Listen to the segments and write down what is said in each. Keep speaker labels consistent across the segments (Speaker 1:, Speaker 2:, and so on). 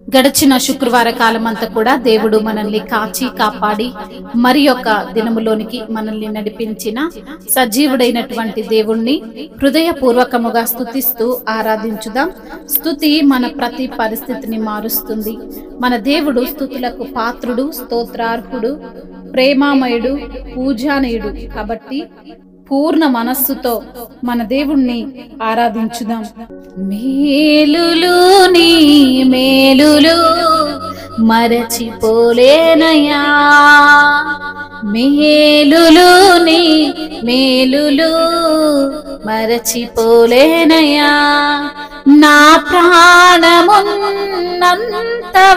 Speaker 1: గడిచిన శుక్రవార కాలమంతా కూడా దేవుడు మనల్ని కాచి కాపాడి మరి యొక్క దినములోనికి మనల్ని నడిపించిన సజీవుడైనటువంటి దేవుణ్ణి హృదయపూర్వకముగా స్తుతిస్తూ ఆరాధించుదాం. స్తుతి మన ప్రతి పరిస్థితిని మారుస్తుంది. మన దేవుడు స్తుతులకు పాత్రుడు, స్తోత్రార్హుడు, ప్రేమామయుడు, పూజానీయుడు. కాబట్టి పూర్ణ మనస్సుతో మన దేవుణ్ణి ఆరాధించుదాం. మేలులు నీ మేలులు మరచిపోలేనయా, మేలులు నీ మేలులు మరచిపోలేనయా, నా ప్రాణమున్నంత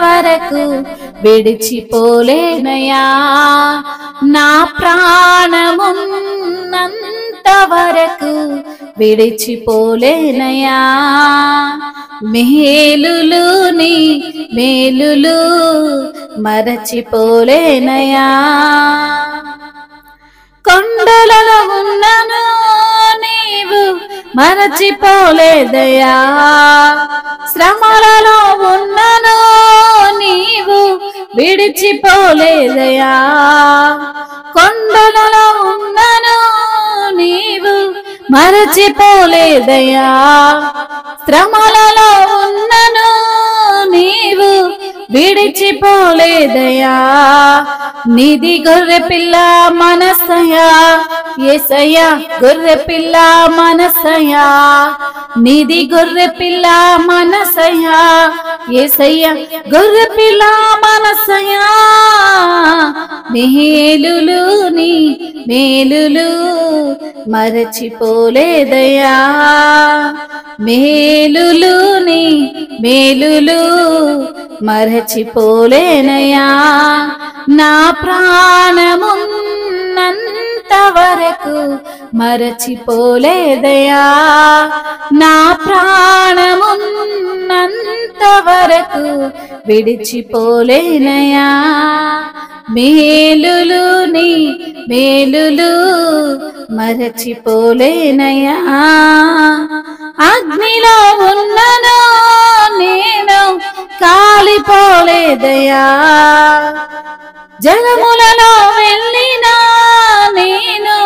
Speaker 1: వరకు విడిచిపోలేనయా, నా ప్రాణమున్నంత వరకు విడిచిపోలేనయా, మేలులు నీ మేలులు మరచిపోలేనయా. కొండలలో ఉన్నను నీవు మరచిపోలేదయా, శ్రమలలో ఉన్నను నీవు విడిచిపోలేదయా, కొండలలో ఉన్నను నీవు మరచిపోలేదయా, శ్రమలలో ఉన్నను నీవు విడిచిపోలేదయా, నిధి గొర్రె పిల్ల మనసయ్యా, యేసయ్యా గొర్రె పిల్ల మనసయ్యా, నిధి గొర్రె పిల్ల మనసయ్యా, యేసయ్యా గొర్రె పిల్ల మనసయ్యా, మేలులు నీ మేలులు మరచిపోలేదయా, మేలులు నీ మేలులు మరచిపోలేనయా, నా ప్రాణమున్నంత వరకు మరచిపోలేదయా, నా ప్రాణమున్నంత వరకు విడిచిపోలేనయా, మేలులు నీ మేలులు మరచిపోలేనయా. అగ్నిలో ఉన్నను నేను కాలిపోలేదయా, జలములలో వెళ్ళినా నేను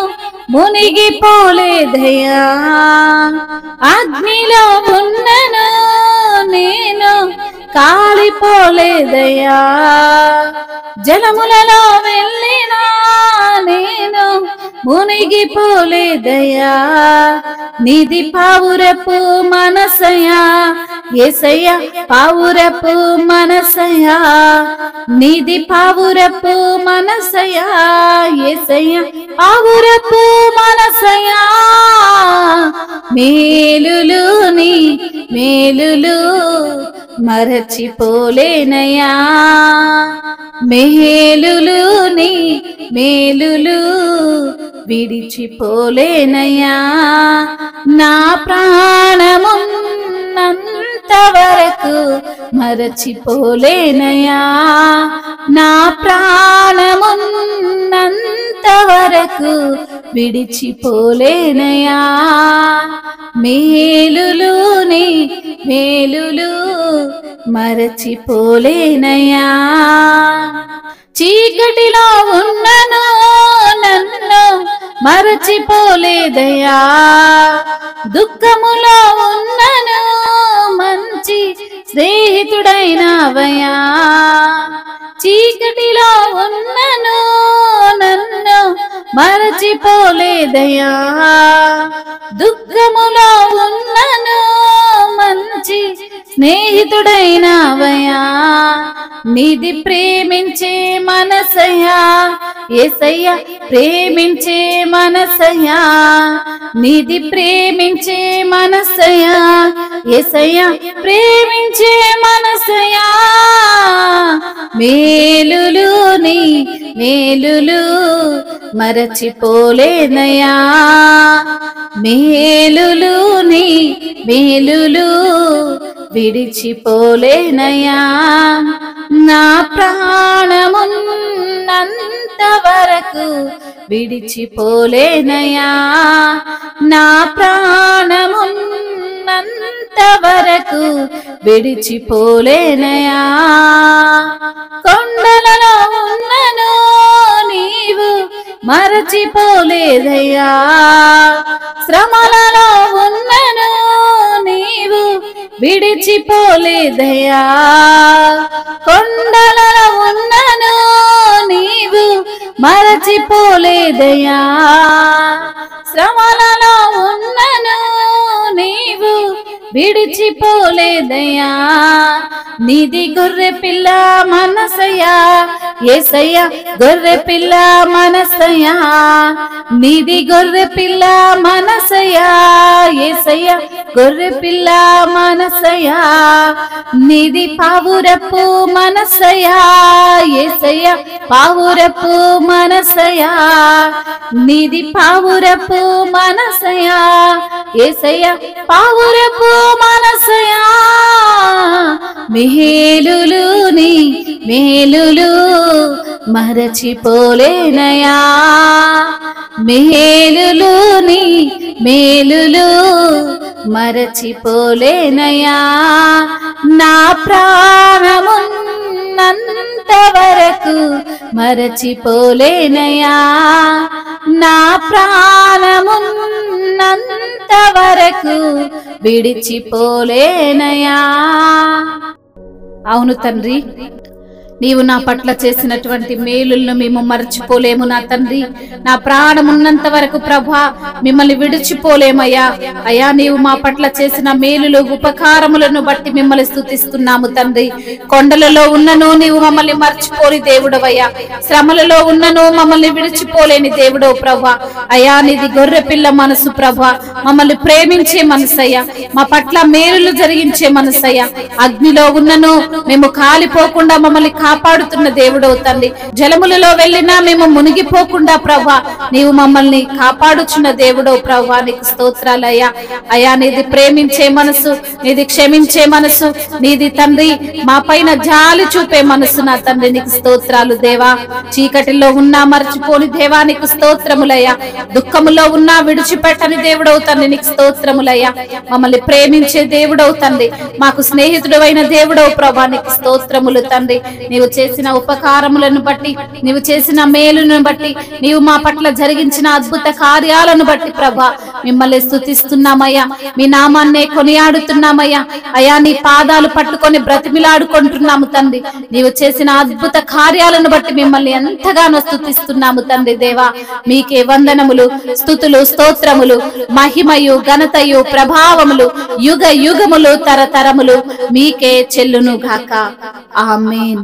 Speaker 1: మునిగిపోలేదయా, అగ్నిలో ఉన్నను నేను కాలిపోలేదయా, జలములలో వెళ్ళినా నేను మునిగిపోలేదయా, నిధి పావురపు మనసయ్యా, యేసయ్యా పావురపు మనసయ్యా, నిధి పావురపు మనసయ్యా, యేసయ్యా పావురపు మనసయ్యా, మేలులు నీ మేలులు మరచిపోలేనయా, మేలులు నీ మేలులు విడిచిపోలేనయా, నా ప్రాణమున్నంత వరకు మరచిపోలేనయా, నా ప్రాణమున్నంత వరకు విడిచిపోలేనయా, మేలులు నీ మేలులు మరచిపోలేనయా. చీకటిలో ఉన్నను నన్ను మరచిపోలేదయా, దుఃఖములో ఉన్నను మంచి స్నేహితుడైనవయా, చీకటిలో ఉన్నను నన్ను మరచిపోలేదయా, దుఃఖములో ఉన్నను మంచి స్నేహితుడైనవయా, నిధి ప్రేమించే మనసయ్యా, యేసయ్యా ప్రేమించే మనసయ్యా, నిధి ప్రేమించే మనసయ్యా, యేసయ్యా ప్రేమించే మనసయ్యా, మేలులు నీ మేలులు మరచిపోలేనయా, మేలులు నీ మేలులు విడిచిపోలేనయా, నా ప్రాణమున్నంత వరకు విడిచిపోలేనయా, నా ప్రాణమున్నంత వరకు విడిచిపోలేనయా. కొండలలో ఉన్నను నీవు మరచిపోలేదయ్యా, శ్రమలలో ఉన్నను నీవు విడిచిపోలేదయ్యా. కొండలలో ఉన్నను నీవు మరచిపోలేదయ్యా, శ్రమలలో ఉన్నను నీవు విడిచిపోలేదయ్యా. నీది గొర్రె పిల్ల మనసయ్యా యేసయ్యా, గొర్రె పిల్ల మనసయ్యా. నీది గొర్రె పిల్ల మనసయ్యా యేసయ్యా, గొర్రె పిల్ల మనసయ్యా. నీది పావురపు మనసయ్యా యేసయ్యా, పావురపు మనసయ్యా. నీది పావురపు మనసయ్యా యేసయ్యా, పావురపు మనసయ్యా. మేలులు నీ మేలులు మరచిపోలేనయా, మేలులు నీ మేలులు మరచిపోలేనయా. నా ప్రాణమున్నంత వరకు మరచిపోలేనయా, నా ప్రాణమున్నంత వరకు విడిచిపోలేనయా. అవును తండ్రి, నీవు నా పట్ల చేసినటువంటి మేలులను మేము మర్చిపోలేము నా తండ్రి. నా ప్రాణం ఉన్నంత వరకు ప్రభా మిమ్మల్ని విడిచిపోలేమయ్యా. అయ్యా, నీవు మా పట్ల చేసిన మేలులు ఉపకారములను బట్టి మిమ్మల్ని స్తుతిస్తున్నాము తండ్రి. కొండలలో ఉన్నను నీవు మమ్మల్ని మర్చిపోని దేవుడవయ్యా, శ్రమలలో ఉన్నను మమ్మల్ని విడిచిపోలేని దేవుడవు ప్రభా. అయ్యా, నీది గొర్రె పిల్ల మనసు ప్రభా, మమ్మల్ని ప్రేమించే మనసయ్యా, మా పట్ల మేలులు జరిగించే మనసయ్యా. అగ్నిలో ఉన్నను మేము కాలిపోకుండా మమ్మల్ని కాపాడుతున్న దేవుడవు తండ్రి. జలములలో వెళ్ళినా మేము మునిగిపోకుండా ప్రభా నీవు మమ్మల్ని కాపాడుచున్న దేవుడవు ప్రభా, నీకు స్తోత్రాలయ్యా. అయ్యా, నీది ప్రేమించే మనసు, నీది క్షమించే మనసు, నీది తండ్రి మా పైన జాలి చూపే మనసు నా తండ్రి, నీకు స్తోత్రాలు దేవా. చీకటిలో ఉన్నా మర్చిపోని దేవా నీకు స్తోత్రములయ్యా. దుఃఖములో ఉన్నా విడిచిపెట్టని దేవుడవు తండ్రి, నీకు స్తోత్రములయ్యా. మమ్మల్ని ప్రేమించే దేవుడవు తండ్రి, మాకు స్నేహితుడు అయిన దేవుడవు ప్రభా, నీకు స్తోత్రములు తండ్రి. నీవు చేసిన ఉపకారములను బట్టి, నీవు చేసిన మేలును బట్టి, నీవు మా పట్ల జరిగించిన అద్భుత కార్యాలను బట్టి ప్రభా మిమ్మల్ని స్తుతిస్తున్నామయ్యా. మీ నామాన్నే కొనియాడుతున్నామయ్యా. అయ్యా, నీ పాదాలు పట్టుకొని బ్రతిమిలాడుకుంటున్నాము తండ్రి. నీవు చేసిన అద్భుత కార్యాలను బట్టి మిమ్మల్ని ఎంతగానో స్తుతిస్తున్నాము తండ్రి దేవా. మీకే వందనములు, స్తుతులు, స్తోత్రములు, మహిమయు, ఘనతయు, ప్రభావములు యుగ యుగములు తరతరములు మీకే చెల్లును గాక. ఆమేన్.